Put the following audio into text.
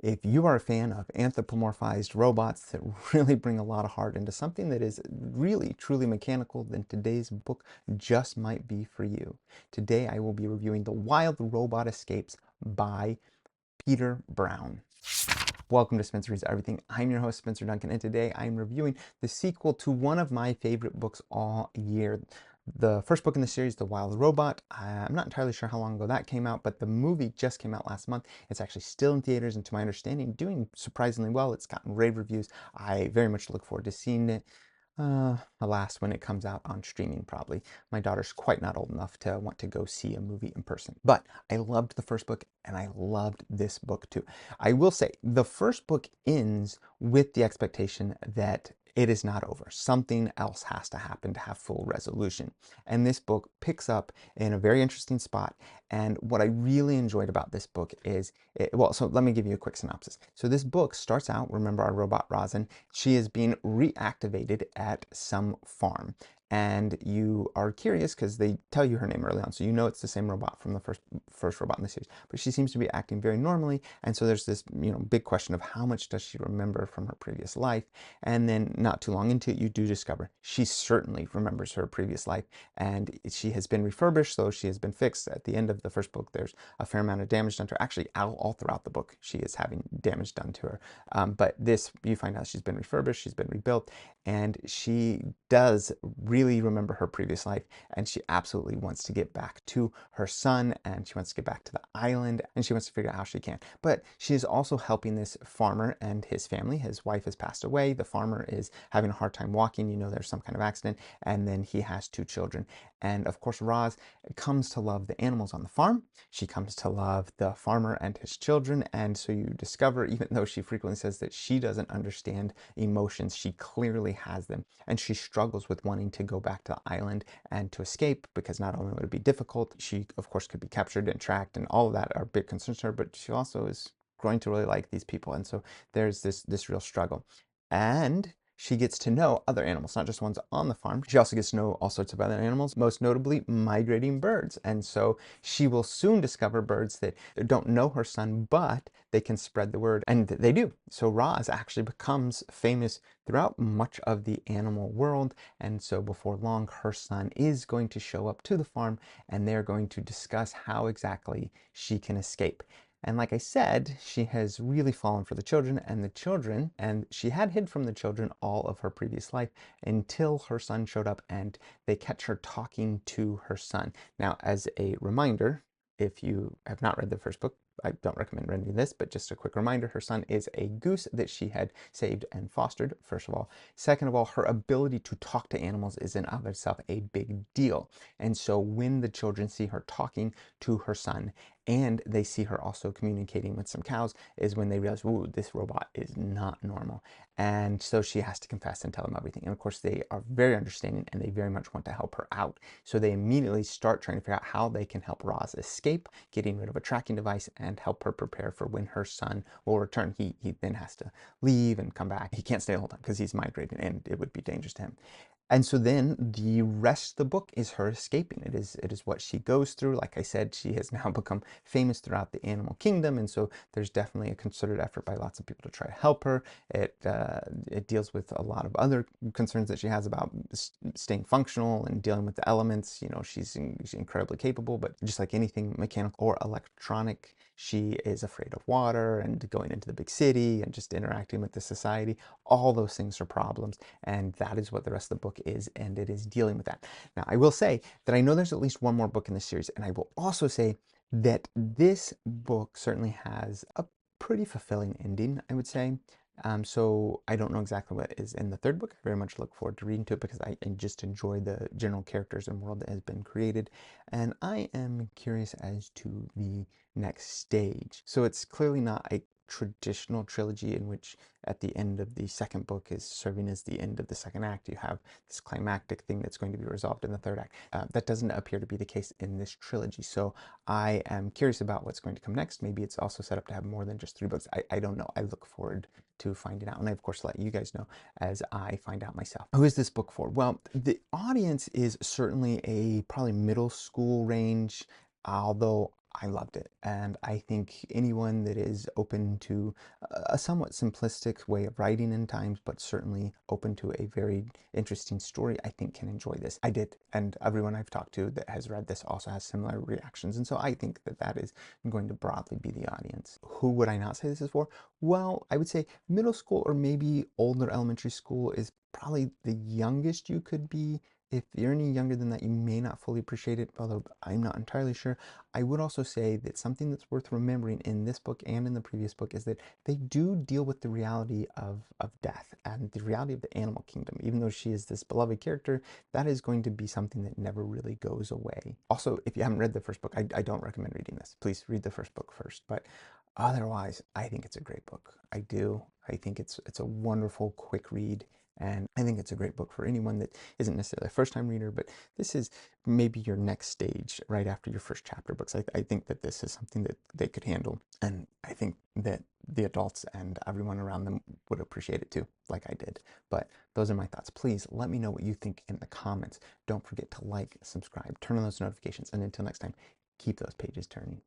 If you are a fan of anthropomorphized robots that really bring a lot of heart into something that is really truly mechanical, then today's book just might be for you. Today I will be reviewing The Wild Robot Escapes by Peter Brown. Welcome to Spencer Reads Everything. I'm your host, Spencer Duncan, and today I'm reviewing the sequel to one of my favorite books all year. The first book in the series, The Wild Robot. I'm not entirely sure how long ago that came out, but the movie just came out last month. It's actually still in theaters, and to my understanding, doing surprisingly well. It's gotten rave reviews. I very much look forward to seeing it. Alas, when it comes out on streaming, probably. My daughter's quite not old enough to want to go see a movie in person. But I loved the first book, and I loved this book too. I will say, the first book ends with the expectation that it is not over. Something else has to happen to have full resolution. And this book picks up in a very interesting spot. And what I really enjoyed about this book is, so let me give you a quick synopsis. So this book starts out, remember our robot Rozin, she is being reactivated at some farm. And you are curious because they tell you her name early on, so you know it's the same robot from the first robot in the series. But she seems to be acting very normally, and so there's this big question of how much does she remember from her previous life. And then not too long into it, you do discover she certainly remembers her previous life, and she has been refurbished, so she has been fixed. At the end of the first book, there's a fair amount of damage done to her. Actually, all throughout the book, she is having damage done to her. But this, you find out she's been refurbished, she's been rebuilt, and she does really remember her previous life, and she absolutely wants to get back to her son, and she wants to get back to the island, and she wants to figure out how she can. But she is also helping this farmer and his family. His wife has passed away. The farmer is having a hard time walking. You know, there's some kind of accident, and then he has two children. And of course, Roz comes to love the animals on the farm. She comes to love the farmer and his children, and so you discover, even though she frequently says that she doesn't understand emotions, she clearly has them, and she struggles with wanting to go back to the island and to escape, because not only would it be difficult, she of course could be captured and tracked, and all of that are big concerns to her, but she also is growing to really like these people, and so there's this real struggle. And she gets to know other animals, not just ones on the farm. She also gets to know all sorts of other animals, most notably migrating birds. And so she will soon discover birds that don't know her son, but they can spread the word, and they do. So Roz actually becomes famous throughout much of the animal world, and so before long, her son is going to show up to the farm, and they're going to discuss how exactly she can escape. And like I said, she has really fallen for the children, and she had hid from the children all of her previous life until her son showed up, and they catch her talking to her son. Now, as a reminder, if you have not read the first book, I don't recommend reading this, but just a quick reminder, her son is a goose that she had saved and fostered, first of all. Second of all, her ability to talk to animals is in of itself a big deal. And so when the children see her talking to her son, and they see her also communicating with some cows, is when they realize, ooh, this robot is not normal. And so she has to confess and tell them everything. And of course, they are very understanding, and they very much want to help her out. So they immediately start trying to figure out how they can help Roz escape, getting rid of a tracking device, and help her prepare for when her son will return. He then has to leave and come back. He can't stay the whole time because he's migrating, and it would be dangerous to him. And so then the rest of the book is her escaping. It is what she goes through. Like I said, she has now become famous throughout the animal kingdom, and so there's definitely a concerted effort by lots of people to try to help her. It deals with a lot of other concerns that she has about staying functional and dealing with the elements. You know, she's incredibly capable, but just like anything mechanical or electronic, she is afraid of water and going into the big city and just interacting with the society. All those things are problems, and that is what the rest of the book is, and it is dealing with that. Now, I will say that I know there's at least one more book in the series, and I will also say that this book certainly has a pretty fulfilling ending, I would say. So I don't know exactly what is in the third book. I very much look forward to reading to it because I just enjoy the general characters and world that has been created. And I am curious as to the next stage. So it's clearly not a traditional trilogy in which at the end of the second book is serving as the end of the second act. You have this climactic thing that's going to be resolved in the third act. That doesn't appear to be the case in this trilogy. So I am curious about what's going to come next. Maybe it's also set up to have more than just 3 books. I don't know. I look forward to finding out, and I of course let you guys know as I find out myself. Who is this book for? Well, the audience is certainly a probably middle school range, although I loved it, and I think anyone that is open to a somewhat simplistic way of writing in times, but certainly open to a very interesting story, I think can enjoy this. I did, and everyone I've talked to that has read this also has similar reactions, and so I think that that is going to broadly be the audience. Who would I not say this is for? Well, I would say middle school or maybe older elementary school is probably the youngest you could be. If you're any younger than that, you may not fully appreciate it, although I'm not entirely sure. I would also say that something that's worth remembering in this book and in the previous book is that they do deal with the reality of death and the reality of the animal kingdom. Even though she is this beloved character, that is going to be something that never really goes away. Also, if you haven't read the first book, I don't recommend reading this. Please read the first book first. But otherwise, I think it's a great book. I do. I think it's a wonderful, quick read. And I think it's a great book for anyone that isn't necessarily a first-time reader, but this is maybe your next stage right after your first chapter books. I think that this is something that they could handle. And I think that the adults and everyone around them would appreciate it too, like I did. But those are my thoughts. Please let me know what you think in the comments. Don't forget to like, subscribe, turn on those notifications. And until next time, keep those pages turning.